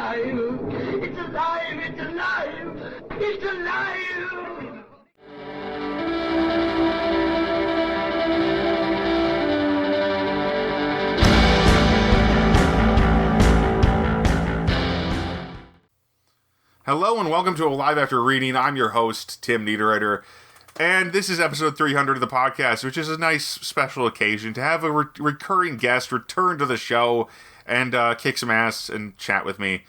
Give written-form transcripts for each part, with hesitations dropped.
alive! It's alive! It's alive! It's alive! Hello and welcome to Alive After Reading. I'm your host, Tim Niederreiter, and this is episode 300 of the podcast, which is a nice special occasion to have a recurring guest return to the show and kick some ass and chat with me,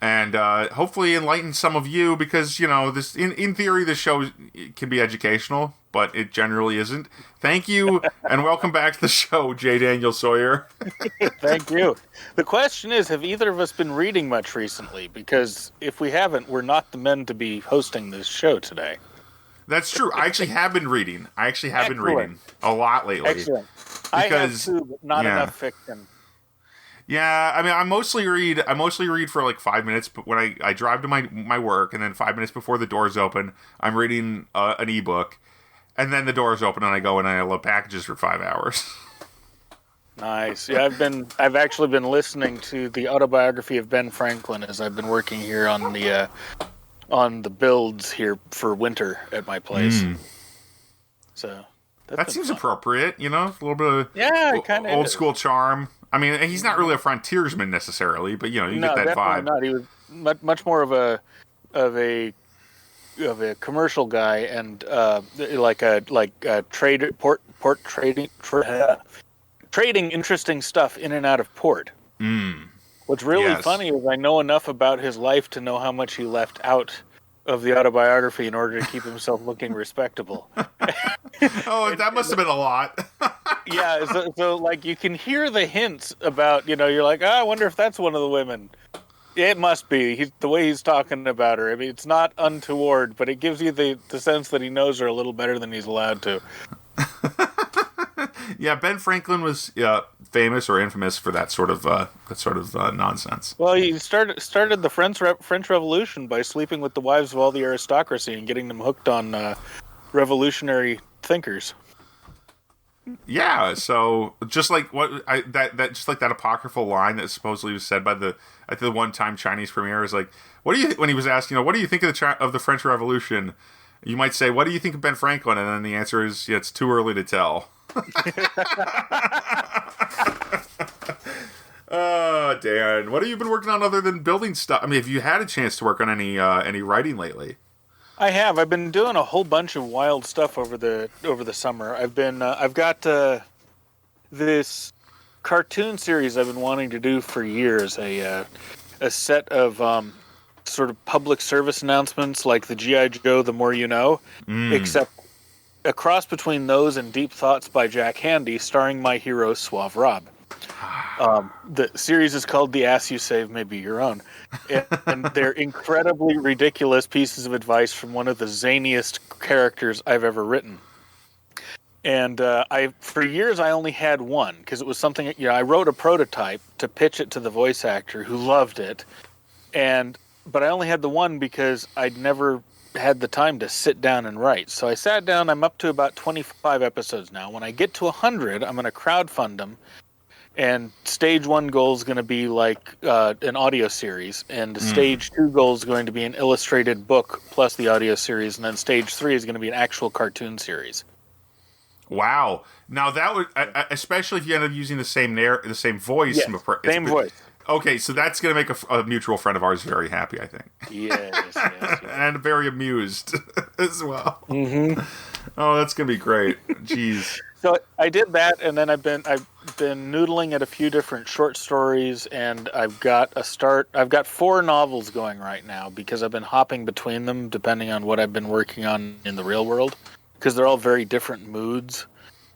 and hopefully enlighten some of you, because, you know, this in theory, this show can be educational, but it generally isn't. Thank you, and welcome back to the show, J Daniel Sawyer. Thank you. The question is, have either of us been reading much recently? Because if we haven't, we're not the men to be hosting this show today. That's true. I actually have been reading. Been reading a lot lately. Excellent. I have too, but not enough fiction. Yeah, I mean, I mostly read for like 5 minutes, but when I drive to my work, and then 5 minutes before the doors open, I'm reading an ebook, and then the doors open and I go and I load packages for 5 hours. Nice. Yeah, I've actually been listening to the autobiography of Ben Franklin as I've been working here on the builds here for winter at my place. So that seems appropriate, you know, a little bit of kind of old school charm. I mean, he's not really a frontiersman necessarily, but you know, you get that vibe. Not. He was much more of a commercial guy, and trading interesting stuff in and out of port. What's really funny is I know enough about his life to know how much he left out of the autobiography in order to keep himself looking respectable. Oh, that must have been a lot. Yeah, so like you can hear the hints about, you know, you're like, I wonder if that's one of the women. It must be. The way he's talking about her. I mean, it's not untoward, but it gives you the sense that he knows her a little better than he's allowed to. Yeah, Ben Franklin was famous or infamous for that sort of nonsense. Well, he started the French Revolution by sleeping with the wives of all the aristocracy and getting them hooked on revolutionary thinkers. Yeah, so just like that apocryphal line that supposedly was said by the one-time Chinese premier is like, when he was asked, you know, what do you think of the French Revolution? You might say, what do you think of Ben Franklin? And then the answer is, it's too early to tell. Oh, Dan, what have you been working on other than building stuff? I mean, have you had a chance to work on any writing lately? I have. I've been doing a whole bunch of wild stuff over the summer. I've got this cartoon series I've been wanting to do for years. A set of sort of public service announcements like the G.I. Joe, The More You Know, except a cross between those and Deep Thoughts by Jack Handy, starring my hero Suave Rob. The series is called The Ass You Save May Be Your Own. And they're incredibly ridiculous pieces of advice from one of the zaniest characters I've ever written. And for years I only had one, because it was something, you know, I wrote a prototype to pitch it to the voice actor who loved it. But I only had the one because I'd never had the time to sit down and write. So I sat down. I'm up to about 25 episodes now. When I get to 100, I'm going to crowdfund them. And stage 1 goal is going to be like an audio series. And stage 2 goal is going to be an illustrated book plus the audio series. And then stage 3 is going to be an actual cartoon series. Wow. Now that would, especially if you end up using the same voice. Yes, same voice. Okay, so that's going to make a mutual friend of ours very happy, I think. Yes. And very amused as well. Mm-hmm. Oh, that's going to be great. Jeez. So I did that, and then I've been noodling at a few different short stories, and I've got 4 novels going right now because I've been hopping between them depending on what I've been working on in the real world, because they're all very different moods.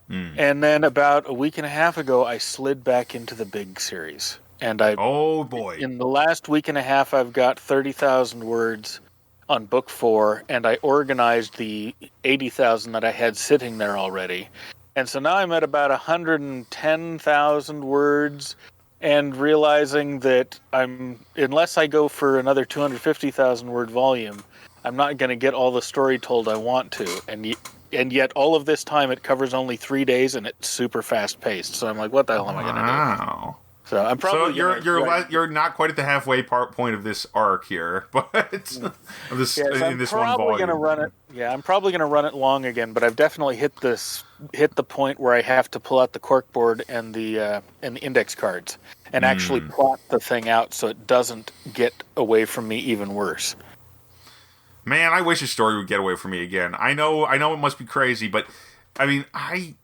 And then about a week and a half ago, I slid back into the big series. And oh boy! In the last week and a half, I've got 30,000 words on book 4, and I organized the 80,000 that I had sitting there already. And so now I'm at about 110,000 words, and realizing that unless I go for another 250,000 word volume, I'm not going to get all the story told I want to. And yet all of this time it covers only 3 days, and it's super fast paced. So I'm like, what the hell am I going to do? Wow. So I'm probably you're not quite at the halfway point of this arc here, but of this in this one volume. I'm probably gonna run it long again, but I've definitely hit the point where I have to pull out the corkboard and the index cards and actually plot the thing out so it doesn't get away from me even worse. Man, I wish a story would get away from me again. I know it must be crazy, but I mean, I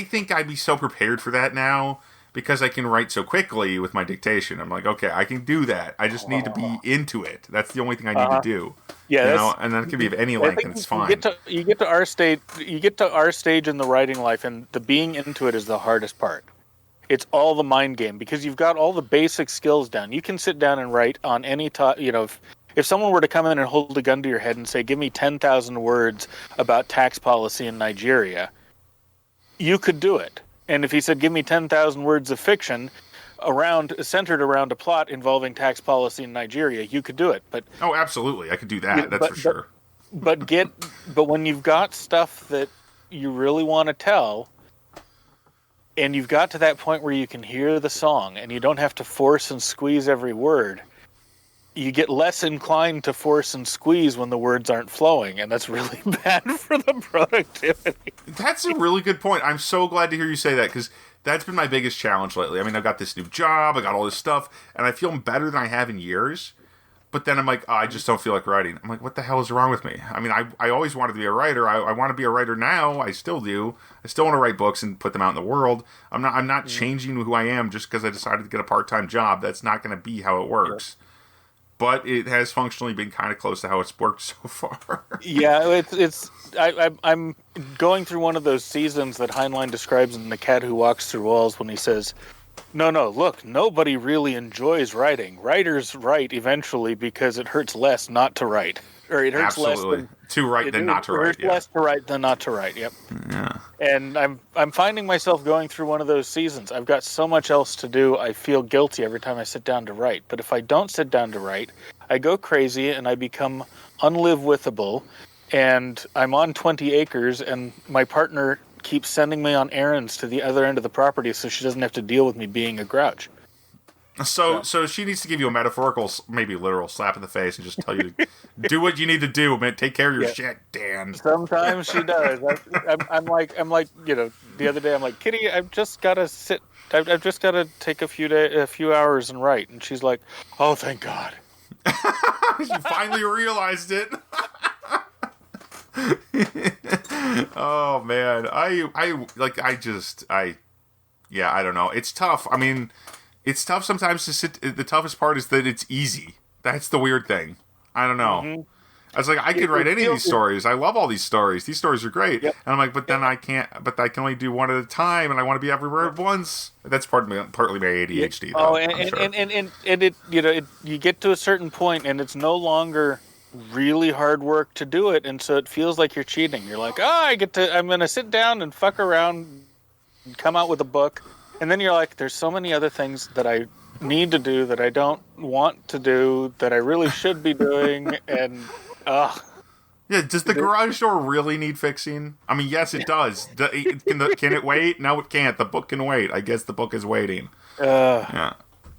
think I'd be so prepared for that now. Because I can write so quickly with my dictation. I'm like, okay, I can do that. I just need to be into it. That's the only thing I need to do. Yeah, and that can be of any length, and it's fine. You get to our stage in the writing life, and the being into it is the hardest part. It's all the mind game because you've got all the basic skills down. You can sit down and write on any if someone were to come in and hold a gun to your head and say, "Give me 10,000 words about tax policy in Nigeria," you could do it. And if he said, "Give me 10,000 words of fiction centered around a plot involving tax policy in Nigeria," you could do it. But absolutely, I could do that. That's for sure. But when you've got stuff that you really want to tell, and you've got to that point where you can hear the song, and you don't have to force and squeeze every word, you get less inclined to force and squeeze when the words aren't flowing, and that's really bad for the productivity. That's a really good point. I'm so glad to hear you say that, because that's been my biggest challenge lately. I mean, I've got this new job, I got all this stuff, and I feel better than I have in years, but then I'm like, I just don't feel like writing. I'm like, what the hell is wrong with me? I mean, I always wanted to be a writer. I want to be a writer now. I still do. I still want to write books and put them out in the world. I'm not changing who I am just because I decided to get a part-time job. That's not going to be how it works. Yeah. But it has functionally been kind of close to how it's worked so far. Yeah, I'm going through one of those seasons that Heinlein describes in The Cat Who Walks Through Walls when he says, no, look, nobody really enjoys writing. Writers write eventually because it hurts less not to write. Or it hurts less to write than not to write. It hurts less to write than not to write, yep. Yeah. And I'm finding myself going through one of those seasons. I've got so much else to do, I feel guilty every time I sit down to write. But if I don't sit down to write, I go crazy and I become unlive-withable. And I'm on 20 acres and my partner keeps sending me on errands to the other end of the property so she doesn't have to deal with me being a grouch. So she needs to give you a metaphorical, maybe literal slap in the face and just tell you to do what you need to do, man. Take care of your shit, Dan. Sometimes she does. I'm like, the other day I'm like, Kitty, I've just got to sit. I've just got to take a few hours and write. And she's like, oh, thank God. You finally realized it. Oh man, I don't know. It's tough. I mean, it's tough sometimes to sit. The toughest part is that it's easy. That's the weird thing. I don't know. Mm-hmm. I was like, I could write any of these stories. I love all these stories. These stories are great. Yep. And I'm like, but then I can't. But I can only do one at a time, and I want to be everywhere at once. That's partly my ADHD. Though, and you get to a certain point, and it's no longer really hard work to do it, and so it feels like you're cheating. You're like, I'm going to sit down and fuck around, and come out with a book, and then you're like, there's so many other things that I need to do that I don't want to do that I really should be doing, and yeah. Does the garage door really need fixing? I mean, yes, it does. Can it wait? No, it can't. The book can wait. I guess the book is waiting. Yeah.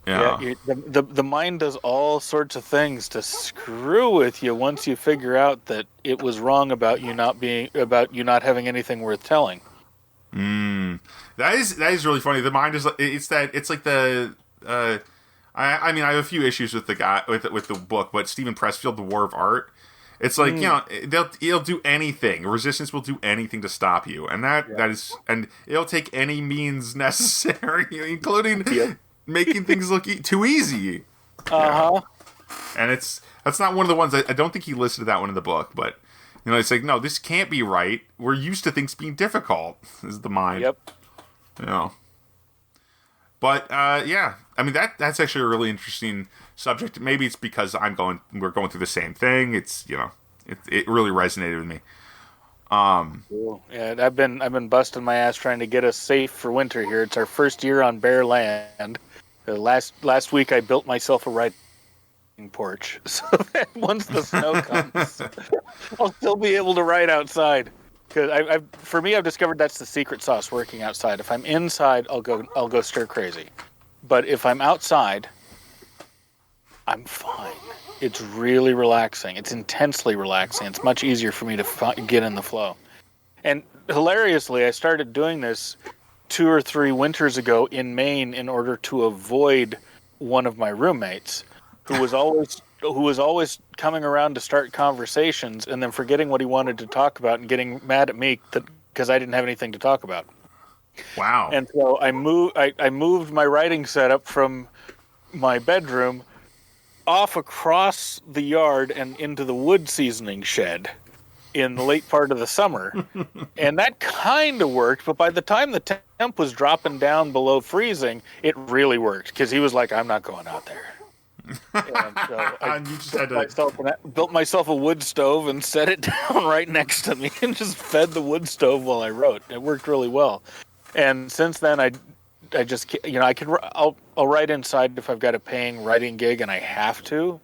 The mind does all sorts of things to screw with you once you figure out that it was wrong about you not having anything worth telling. That is really funny. The mind is it's like the I mean, I have a few issues with the guy with the book, but Stephen Pressfield, The War of Art. It's like, it'll do anything. Resistance will do anything to stop you, and that is, and it'll take any means necessary, including making things look too easy. And that's not one of the ones I don't think he listed that one in the book, but it's like, no, this can't be right. We're used to things being difficult. Is the mind? Yep. But I mean that's actually a really interesting subject. Maybe it's because we're going through the same thing. It's it really resonated with me. Cool. Yeah, I've been busting my ass trying to get us safe for winter here. It's our first year on bare land. Last week I built myself a riding porch, so that once the snow comes, I'll still be able to ride outside. Because for me, I've discovered that's the secret sauce working outside. If I'm inside, I'll go stir crazy. But if I'm outside, I'm fine. It's really relaxing. It's intensely relaxing. It's much easier for me to get in the flow. And hilariously, I started doing this 2 or 3 winters ago in Maine in order to avoid one of my roommates who was always coming around to start conversations and then forgetting what he wanted to talk about and getting mad at me because I didn't have anything to talk about. Wow. And so I moved my writing setup from my bedroom off across the yard and into the wood seasoning shed in the late part of the summer. And that kind of worked, but by the time the temp was dropping down below freezing, it really worked because he was like, I'm not going out there. And so I You just had to... built myself a wood stove and set it down right next to me and just fed the wood stove while I wrote. It worked really well. And since then, I just, I'll write inside if I've got a paying writing gig and I have to.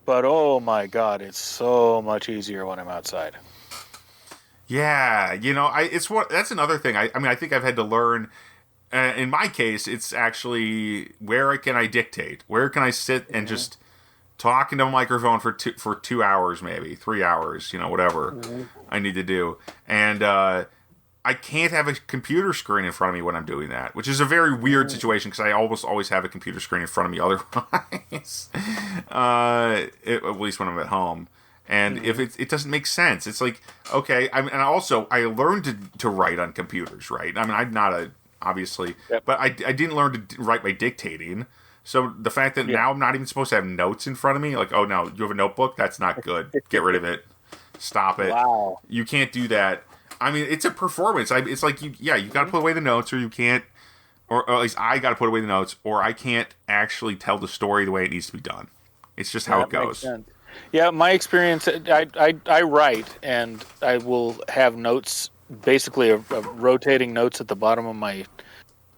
But oh my God, it's so much easier when I'm outside. Yeah, that's another thing. I think I've had to learn. In my case, it's actually where can I dictate? Where can I sit and just talk into a microphone for 2 hours, maybe 3 hours, whatever I need to do. And I can't have a computer screen in front of me when I'm doing that, which is a very weird situation because I almost always have a computer screen in front of me otherwise, at least when I'm at home. And if it doesn't make sense, it's like, okay. I learned to write on computers, right? I mean, I'm not obviously, but I didn't learn to write by dictating. So the fact that now I'm not even supposed to have notes in front of me, like, oh no, you have a notebook? That's not good. Get rid of it. Stop it. Wow. You can't do that. I mean, it's a performance. It's like, you got to put away the notes, or you can't, or at least I got to put away the notes, or I can't actually tell the story the way it needs to be done. It's just how it goes. Yeah, my experience, I write, and I will have notes, basically a rotating notes at the bottom of my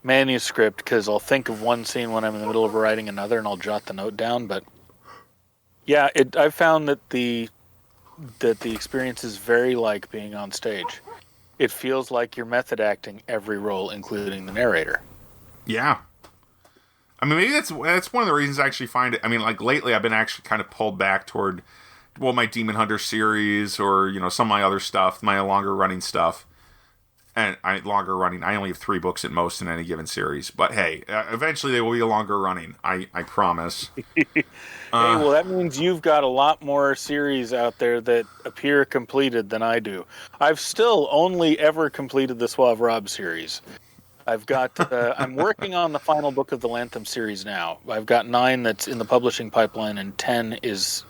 manuscript, because I'll think of one scene when I'm in the middle of writing another, and I'll jot the note down. But yeah, I've found that the experience is very like being on stage. It feels like you're method acting every role, including the narrator. Yeah. I mean, maybe that's one of the reasons I actually find it. I mean, like lately, I've been actually kind of pulled back toward, my Demon Hunter series, or some of my other stuff, my longer running stuff. And I only have 3 books at most in any given series. But hey, eventually they will be longer running. I promise. Hey, well, that means you've got a lot more series out there that appear completed than I do. I've still only ever completed the Suave Rob series. I've got. I'm working on the final book of the Lantham series now. I've got 9 that's in the publishing pipeline, and 10 is.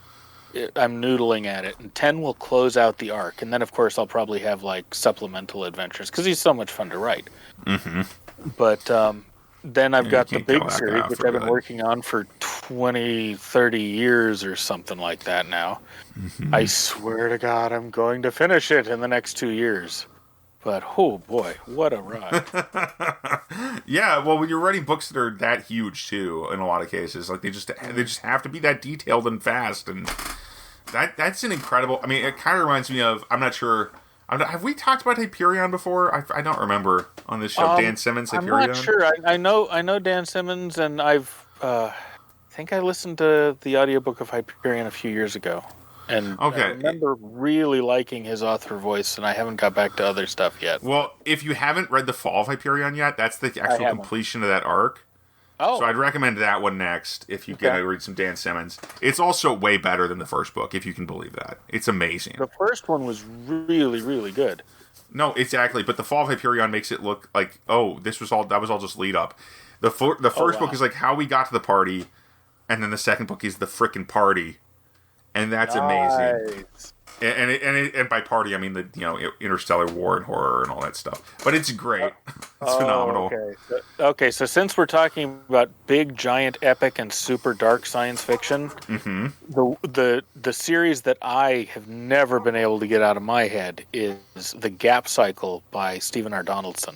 I'm noodling at it, and 10 will close out the arc, and then of course I'll probably have like supplemental adventures because he's so much fun to write. Mm-hmm. But then I've got the big series, which I've been working on for 20, 30 years or something like that now. Mm-hmm. I swear to God, I'm going to finish it in the next 2 years. But oh boy, what a ride! Yeah, well, when you're writing books that are that huge too, in a lot of cases, like they just have to be that detailed and fast, and that's an incredible. I mean, it kind of reminds me of. I'm not sure. Have we talked about Hyperion before? I don't remember on this show. Dan Simmons, Hyperion. I'm not sure. I know Dan Simmons, and I think I listened to the audiobook of Hyperion a few years ago. And I remember really liking his author voice, and I haven't got back to other stuff yet. Well, if you haven't read The Fall of Hyperion yet, that's the actual completion of that arc. Oh. So I'd recommend that one next if you can read some Dan Simmons. It's also way better than the first book, if you can believe that. It's amazing. The first one was really, really good. No, exactly. But The Fall of Hyperion makes it look like, that was all just lead up. The first book is like how we got to the party, and then the second book is the frickin' party. And that's amazing. And by party, I mean the interstellar war and horror and all that stuff. But it's great. It's phenomenal. Okay. So since we're talking about big, giant, epic, and super dark science fiction, the series that I have never been able to get out of my head is The Gap Cycle by Stephen R. Donaldson.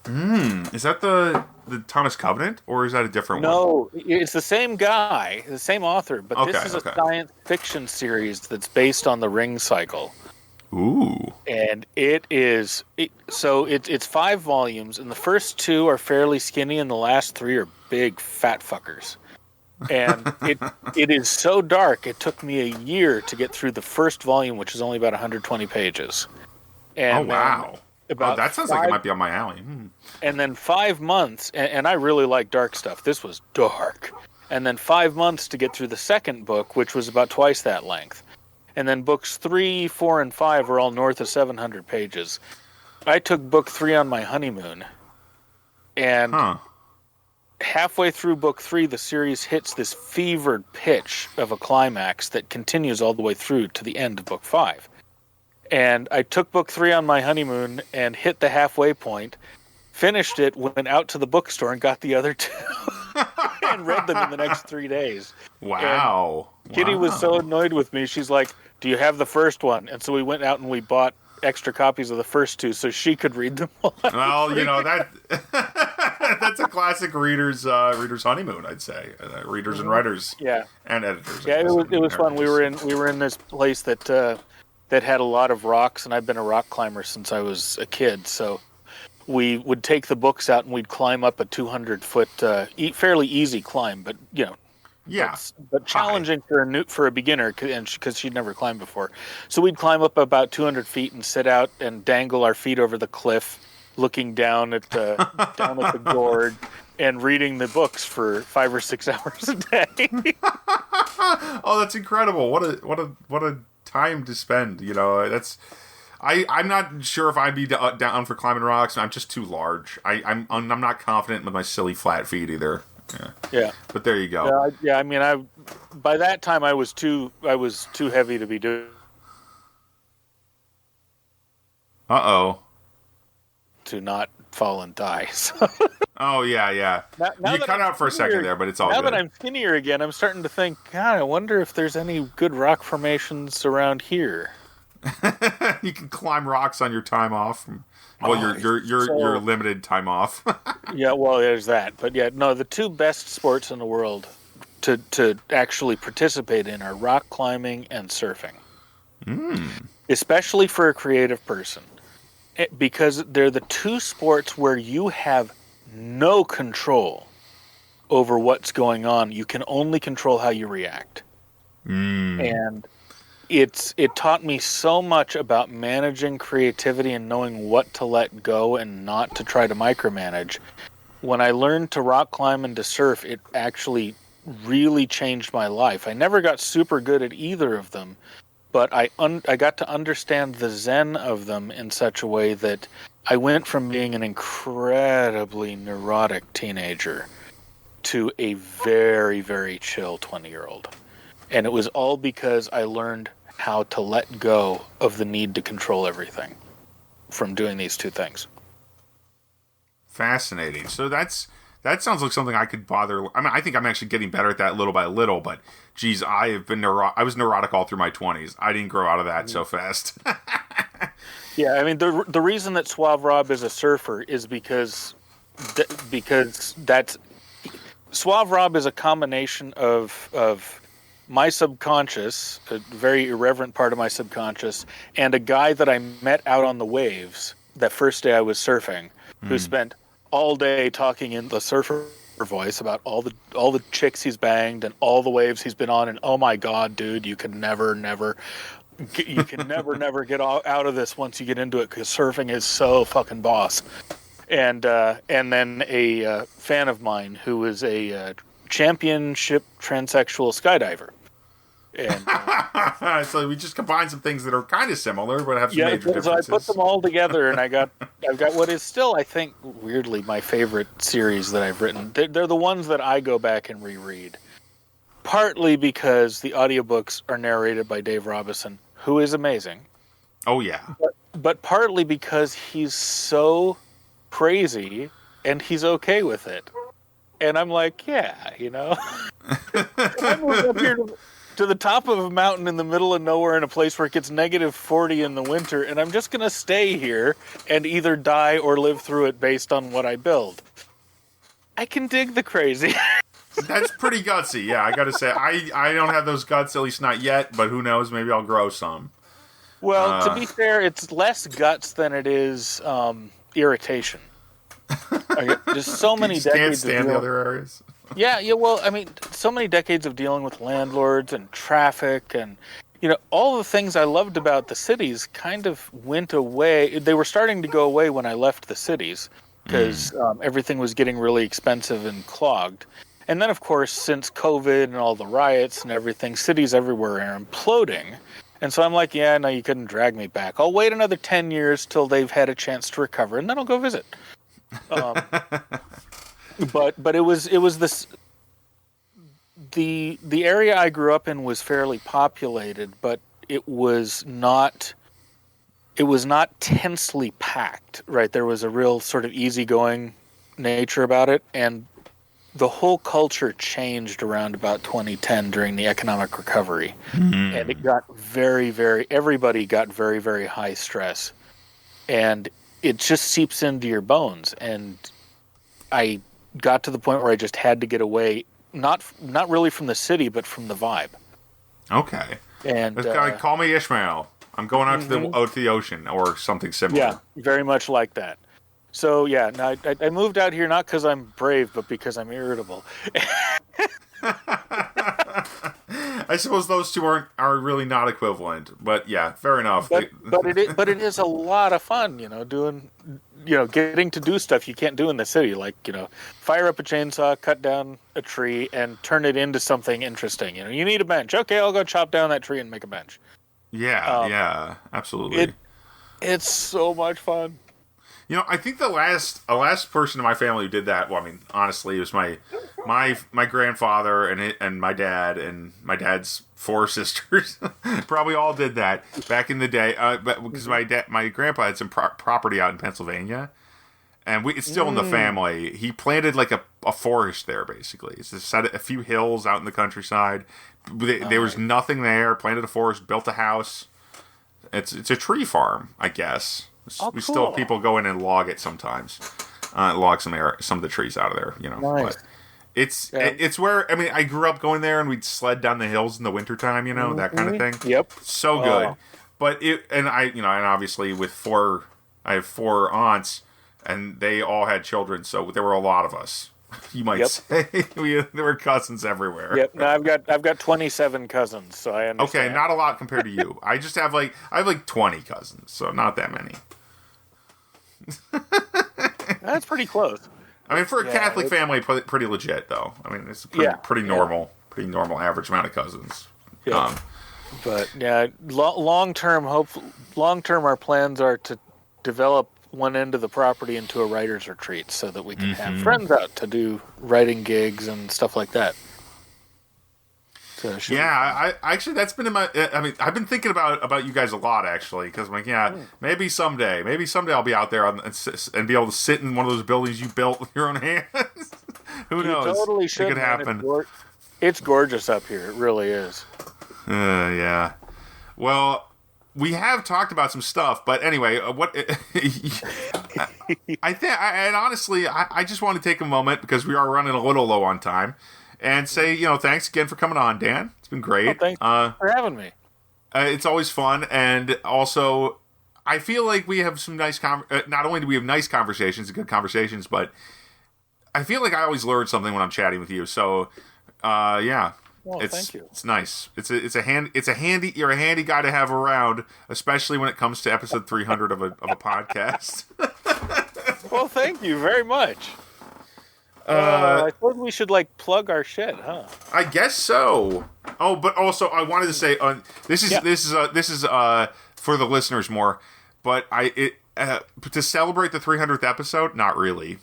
Is that the Thomas Covenant, or is that a different one? No, it's the same guy, the same author, but this is a science fiction series that's based on the Ring Cycle. Ooh. And it's 5 volumes, and the first 2 are fairly skinny, and the last 3 are big fat fuckers. And it is so dark. It took me a year to get through the first volume, which is only about 120 pages. And wow! That sounds like it might be on my alley. And then 5 months, and I really like dark stuff. This was dark. And then 5 months to get through the second book, which was about twice that length. And then books 3, 4, and 5 are all north of 700 pages. I took book 3 on my honeymoon. And halfway through book 3, the series hits this fevered pitch of a climax that continues all the way through to the end of book 5. And I took book 3 on my honeymoon and hit the halfway point, finished it, went out to the bookstore and got the other 2 and read them in the next 3 days. Wow. And Kitty was so annoyed with me. She's like, "Do you have the first one?" And so we went out and we bought extra copies of the first 2 so she could read them all. Well, that's a classic reader's honeymoon, I'd say. Readers and writers, and editors. Yeah, it was fun. We were in this place that had a lot of rocks, and I've been a rock climber since I was a kid. So we would take the books out and we'd climb up a 200-foot, fairly easy climb, but but challenging for a beginner, because she'd never climbed before. So we'd climb up about 200 feet and sit out and dangle our feet over the cliff, looking down at the gorge and reading the books for 5 or 6 hours a day. Oh, that's incredible! What a time to spend. I'm not sure if I'd be down for climbing rocks. I'm just too large. I'm not confident with my silly flat feet either. Yeah. But there you go. I mean, by that time I was too heavy to be doing. To not fall and die. So. Oh yeah. Now you cut out for a second there, but it's all good. Now good. that I'm skinnier again, I'm starting to think, God, I wonder if there's any good rock formations around here. You can climb rocks on your time off. Your limited time off. Yeah, well, there's that. But yeah, no, the 2 best sports in the world to actually participate in are rock climbing and surfing. Especially for a creative person. Because they're the 2 sports where you have no control over what's going on. You can only control how you react. And it taught me so much about managing creativity and knowing what to let go and not to try to micromanage. When I learned to rock climb and to surf, it actually really changed my life. I never got super good at either of them, but I got to understand the zen of them in such a way that I went from being an incredibly neurotic teenager to a very, very chill 20-year-old. And it was all because I learned how to let go of the need to control everything from doing these 2 things. Fascinating. So that sounds like something I could bother. I mean, I think I'm actually getting better at that little by little, but geez, I was neurotic all through my 20s. I didn't grow out of that so fast. Yeah, I mean, the reason that Suave Rob is a surfer is because that's Suave Rob is a combination of my subconscious, a very irreverent part of my subconscious, and a guy that I met out on the waves that first day I was surfing, who spent all day talking in the surfer voice about all the chicks he's banged and all the waves he's been on, and oh my God, dude, you can never get out of this once you get into it, because surfing is so fucking boss. And then a fan of mine who is a championship transsexual skydiver. And so we just combined some things that are kind of similar, but have some major differences. So I put them all together, and I've got what is still, I think, weirdly my favorite series that I've written. They're the ones that I go back and reread, partly because the audiobooks are narrated by Dave Robison, who is amazing. Oh yeah, but partly because he's so crazy and he's okay with it, and I'm like, yeah, I moved up here to the top of a mountain in the middle of nowhere in a place where it gets -40 in the winter, and I'm just going to stay here and either die or live through it based on what I build. I can dig the crazy. That's pretty gutsy, yeah, I gotta say. I don't have those guts, at least not yet, but who knows, maybe I'll grow some. Well, to be fair, it's less guts than it is irritation. Just so many You decades can't of stand the other areas. Yeah. Well, I mean, so many decades of dealing with landlords and traffic, and all the things I loved about the cities kind of went away. They were starting to go away when I left the cities because everything was getting really expensive and clogged. And then, of course, since COVID and all the riots and everything, cities everywhere are imploding. And so I'm like, yeah, no, you couldn't drag me back. I'll wait another 10 years till they've had a chance to recover, and then I'll go visit. But it was this. The area I grew up in was fairly populated, but it was not tensely packed. Right, there was a real sort of easygoing nature about it, and the whole culture changed around about 2010 during the economic recovery, and it got everybody got very, very high stress, and it just seeps into your bones. And I got to the point where I just had to get away, not really from the city, but from the vibe. Okay. And This guy, call me Ishmael. I'm going out to the ocean or something similar. Yeah, very much like that. So yeah, no, I moved out here not because I'm brave, but because I'm irritable. I suppose those two are really not equivalent, but yeah, fair enough. But it is a lot of fun, doing, getting to do stuff you can't do in the city, like fire up a chainsaw, cut down a tree, and turn it into something interesting. You need a bench. Okay, I'll go chop down that tree and make a bench. Yeah, absolutely. It's so much fun. I think the last person in my family who did that. Well, I mean, honestly, it was my grandfather and my dad and my dad's 4 sisters. Probably all did that back in the day. But because my grandpa had some property out in Pennsylvania, and it's still in the family. He planted like a forest there, basically. It's just a few hills out in the countryside. There was nothing there. Planted a forest, built a house. It's a tree farm, I guess. We still people go in and log it sometimes, log some of the trees out of there. Nice. But it's where I grew up going there, and we'd sled down the hills in the wintertime, that kind of thing. Yep, so good. But and obviously I have 4 aunts, and they all had children, so there were a lot of us. You might say there were cousins everywhere. Yep. No, I've got 27 cousins, so I understand. Okay, not a lot compared to you. I just have I have 20 cousins, so not that many. That's pretty close. I mean, for a Catholic family, pretty legit though. I mean, it's pretty normal average amount of cousins. Yeah. But yeah, long term, our plans are to develop one end of the property into a writer's retreat, so that we can have friends out to do writing gigs and stuff like that. So I actually, that's been in my. I mean, I've been thinking about you guys a lot, actually, because I'm like, maybe someday I'll be out there and be able to sit in one of those buildings you built with your own hands. Who knows? You totally should. It could happen. It's gorgeous up here. It really is. Yeah. Well, we have talked about some stuff, but anyway, what I think, and honestly, I just want to take a moment because we are running a little low on time. And say, thanks again for coming on, Dan. It's been great. Oh, thanks for having me. It's always fun. And also, I feel like we have some nice not only do we have nice conversations and good conversations, but I feel like I always learn something when I'm chatting with you. So, yeah. Well, thank you. It's nice. You're a handy guy to have around, especially when it comes to episode 300 of a podcast. Well, thank you very much. I thought we should plug our shit, huh? I guess so. Oh, but also I wanted to say this is for the listeners more, but to celebrate the 300th episode, not really.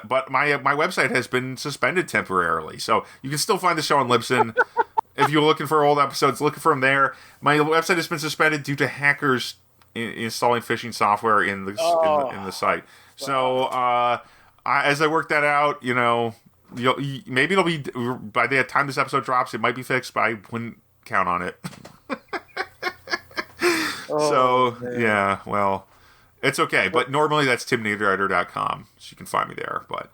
But my website has been suspended temporarily, so you can still find the show on Libsyn. If you're looking for old episodes, look for them there. My website has been suspended due to hackers installing phishing software in the site. So. As I work that out, maybe it'll be by the time this episode drops, it might be fixed, but I wouldn't count on it. Yeah, well, it's okay. But normally that's timneedwriter.com, so you can find me there. But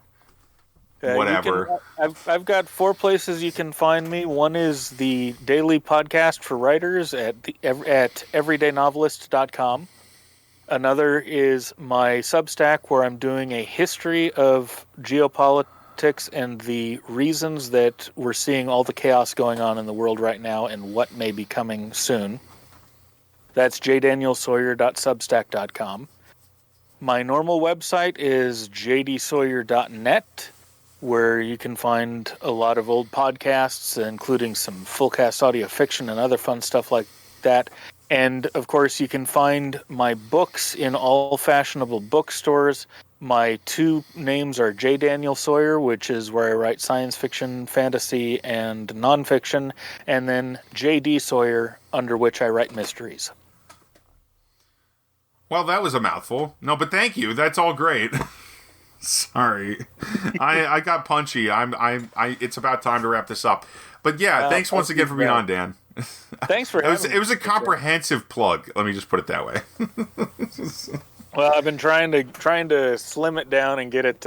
whatever. I've got 4 places you can find me. One is the daily podcast for writers at everydaynovelist.com. Another is my Substack, where I'm doing a history of geopolitics and the reasons that we're seeing all the chaos going on in the world right now and what may be coming soon. That's jdanielsawyer.substack.com. My normal website is jdsawyer.net, where you can find a lot of old podcasts, including some full-cast audio fiction and other fun stuff like that. And, of course, you can find my books in all fashionable bookstores. My 2 names are J Daniel Sawyer, which is where I write science fiction, fantasy, and nonfiction, and then J.D. Sawyer, under which I write mysteries. Well, that was a mouthful. No, but thank you. That's all great. Sorry, I got punchy. It's about time to wrap this up. But yeah, thanks once again for being on, Dan. Thanks for having me. It was a comprehensive plug. Let me just put it that way. Well, I've been trying to slim it down and get it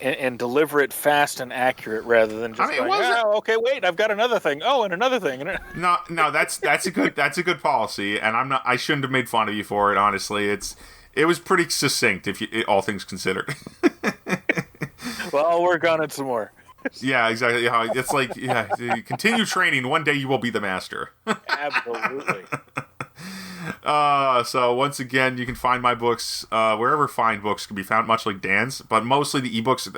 and deliver it fast and accurate rather than just okay, wait, I've got another thing. Oh, and another thing. No, that's a good policy, and I shouldn't have made fun of you for it. Honestly, it was pretty succinct, all things considered. Well, I'll work on it some more. Yeah, exactly. It's like, continue training. One day you will be the master. Absolutely. So once again, you can find my books wherever fine books can be found, much like Dan's, but mostly the ebooks.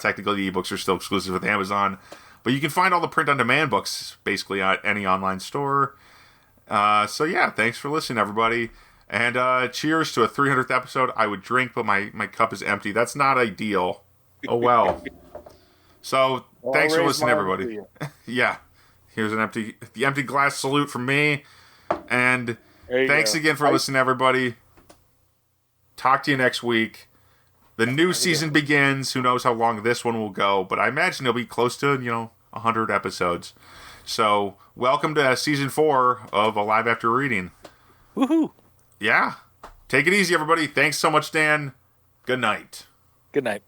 Technically the ebooks are still exclusive with Amazon, but you can find all the print-on-demand books basically at any online store. So yeah, thanks for listening, everybody. And cheers to a 300th episode. I would drink, but my cup is empty. That's not ideal. Oh, well. So, thanks for listening, everybody. Yeah. Here's the empty glass salute from me. And thanks again for listening, everybody. Talk to you next week. The new season begins. Who knows how long this one will go, but I imagine it'll be close to, 100 episodes. So, welcome to season 4 of Alive After Reading. Woohoo! Yeah. Take it easy, everybody. Thanks so much, Dan. Good night. Good night.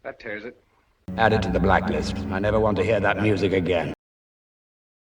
That tears it. Add it to the blacklist. I never want to hear that music again.